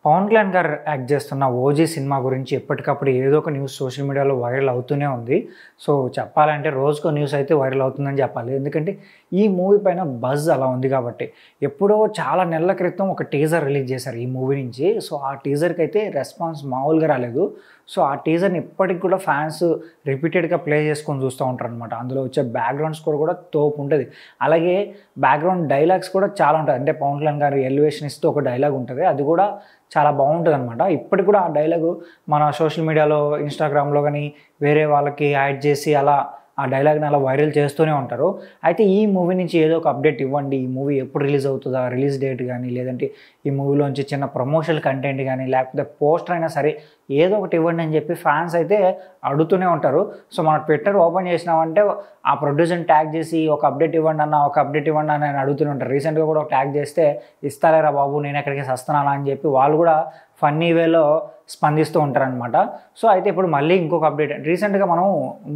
పవన్ కళ్యాణ్ గారు యాక్ట్ చేస్తున్న 'OG' cinema గురించి ఎప్పటికప్పుడు ఏదో ఒక న్యూస్ సోషల్ మీడియాలో వైరల్ అవుతూనే ఉంది. సో, చెప్పాలంటే రోజుకో న్యూస్ అయితే వైరల్ అవుతుందని చెప్పాలి. ఎందుకంటే ఈ మూవీ పైన బజ్ అలా ఉంది కాబట్టి. ఎప్పుడో చాలా నెలల క్రితం ఒక టీజర్ రిలీజ్ చేశారు ఈ మూవీ నుంచి. సో, ఆ టీజర్‌కి అయితే రెస్పాన్స్ మామూలుగా రాలేదు. సో, ఆ టీజర్‌ని ఇప్పటికి కూడా ఫ్యాన్స్ రిపీటెడ్‌గా ప్లే చేసుకొని చూస్తూ ఉంటారనమాట. అందులో వచ్చే బ్యాక్‌గ్రౌండ్ స్కోర్ కూడా తోపుంటది. అలాగే బ్యాక్‌గ్రౌండ్ డైలాగ్స్ కూడా చాలా ఉంటాయి. అంటే పవన్ కళ్యాణ్ గారు ఎలివేషన్ ఇస్తూ ఒక డైలాగ్ ఉంటది. అది కూడా చాలా బాగుంటదనమాట. ఇప్పటికి కూడా ఆ డైలాగు మన సోషల్ మీడియాలో, ఇన్‌స్టాగ్రామ్‌లో గానీ వేరే వాళ్ళకి యాడ్ చేసి అలా ఆ డైలాగ్‌ని అలా వైరల్ చేస్తూనే ఉంటారు. అయితే ఈ మూవీ నుంచి ఏదో ఒక అప్డేట్ ఇవ్వండి. ఈ మూవీ ఎప్పుడు రిలీజ్ అవుతదా? రిలీజ్ డేట్ గానీ, లేదంటే ఈ మూవీలోంచి చిన్న ప్రమోషనల్ కంటెంట్ గానీ, లేకపోతే పోస్టర్ అయినా సరే ఏదో ఒకటి ఇవ్వండి అని చెప్పి ఫ్యాన్స్ అయితే అడుగుతూనే ఉంటారు. సో, మన ట్విట్టర్ ఓపెన్ చేసినామంటే ఆ ప్రొడ్యూసర్‌ని ట్యాగ్ చేసి ఒక అప్డేట్ ఇవ్వండి అన్న, ఒక అప్డేట్ ఇవ్వండి అని అడుగుతూనే ఉంటారు. రీసెంట్‌గా కూడా ఒక ట్యాగ్ చేస్తే ఇస్తాలేరా బాబు నేను ఎక్కడికి సస్తనానా అని చెప్పి వాళ్ళు కూడా ఫన్నీ వేలో స్పందిస్తూ ఉంటారనమాట. సో, అయితే ఇప్పుడు మళ్ళీ ఇంకొక అప్డేట్ రీసెంట్‌గా మనం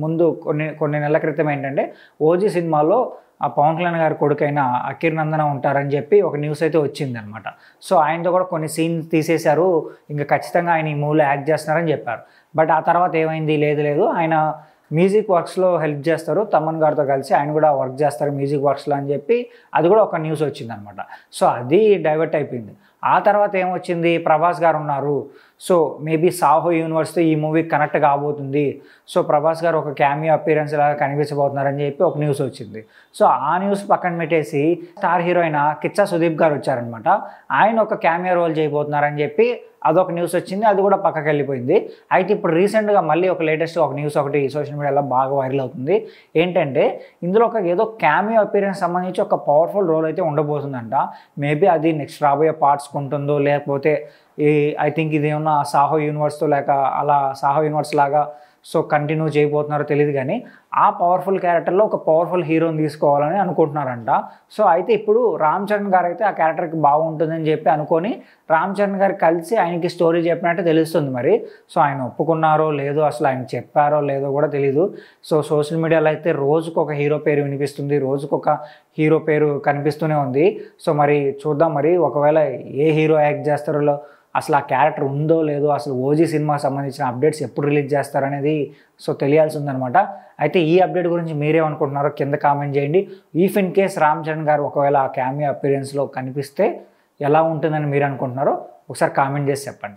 ముందు కొన్ని నెలల క్రితం ఏంటంటే 'ఓజీ' సినిమాలో ఆ పవన్ కళ్యాణ్ గారి కొడుకైన అఖిర్ నందన ఉంటారని చెప్పి ఒక న్యూస్ అయితే వచ్చిందనమాట. సో, ఆయనతో కూడా కొన్ని సీన్స్ తీసేశారు. ఇంక ఖచ్చితంగా ఆయన ఈ మూవీలో యాక్ట్ చేస్తున్నారని చెప్పారు. బట్ ఆ తర్వాత ఏమైంది? లేదు ఆయన మ్యూజిక్ వర్క్స్‌లో హెల్ప్ చేస్తారు. తమన్ గారితో కలిసి ఆయన కూడా వర్క్ చేస్తారు మ్యూజిక్ వర్క్స్‌లో అని చెప్పి అది కూడా ఒక న్యూస్ వచ్చిందనమాట. సో, అది డైవర్ట్ అయిపోయింది. ఆ తర్వాత ఏమొచ్చింది? ప్రభాస్ గారు ఉన్నారు. సో, మేబీ 'సాహో' యూనివర్స్‌తో ఈ మూవీ కనెక్ట్ కాబోతుంది. సో, ప్రభాస్ గారు ఒక క్యామియో అపియరెన్స్ లాగా కనిపించబోతున్నారని చెప్పి ఒక న్యూస్ వచ్చింది. సో, ఆ న్యూస్ పక్కన పెట్టేసి స్టార్ హీరోయిన్ కిచ్చా సుదీప్ గారు వచ్చారనమాట. ఆయన ఒక క్యామియో రోల్ చేయబోతున్నారని చెప్పి అదొక న్యూస్ వచ్చింది. అది కూడా పక్కకి వెళ్ళిపోయింది. అయితే ఇప్పుడు రీసెంట్‌గా మళ్ళీ ఒక లేటెస్ట్ ఒక న్యూస్ ఒకటి సోషల్ మీడియాలో బాగా వైరల్ అవుతుంది. ఏంటంటే ఇందులో ఒక ఏదో క్యామియో అపియరెన్స్ సంబంధించి ఒక పవర్‌ఫుల్ రోల్ అయితే ఉండబోతుందంట. మేబీ అది నెక్స్ట్ రాబోయే పార్ట్స్‌కి ఉంటుందో, లేకపోతే ఐ థింక్ ఇదేమన్నా 'సాహో' యూనివర్స్‌తో లేక అలా 'సాహో' యూనివర్స్ లాగా సో కంటిన్యూ చేయబోతున్నారో తెలీదు గానీ, ఆ పవర్‌ఫుల్ క్యారెక్టర్‌లో ఒక పవర్‌ఫుల్ హీరోని తీసుకోవాలని అనుకుంటున్నారంట. సో, అయితే ఇప్పుడు రామ్ చరణ్ గారైతే ఆ క్యారెక్టర్‌కి బాగుంటుందని చెప్పి అనుకోని రామ్ చరణ్ గారు కలిసి ఆయనకి స్టోరీ చెప్పినట్టు తెలుస్తుంది మరి. సో, ఆయన ఒప్పుకున్నారో లేదో, అసలు ఆయన చెప్పారో లేదో కూడా తెలీదు. సో, సోషల్ మీడియాలో అయితే రోజుకొక హీరో పేరు వినిపిస్తుంది. రోజుకొక హీరో పేరు కనిపిస్తూనే ఉంది. సో, మరి చూద్దాం మరి ఒకవేళ ఏ హీరో యాక్ట్ చేస్తారో, అసలు ఆ క్యారెక్టర్ ఉందో లేదో, అసలు 'ఓజీ' సినిమాకి సంబంధించిన అప్డేట్స్ ఎప్పుడు రిలీజ్ చేస్తారనేది సో తెలియాల్సి ఉందనమాట. అయితే ఈ అప్డేట్ గురించి మీరేమనుకుంటున్నారో కింద కామెంట్ చేయండి. If in case Ram Charan గారు ఒకవేళ ఆ క్యామియో అపియరెన్స్‌లో కనిపిస్తే ఎలా ఉంటుందని మీరు అనుకుంటున్నారో ఒకసారి కామెంట్ చేసి చెప్పండి.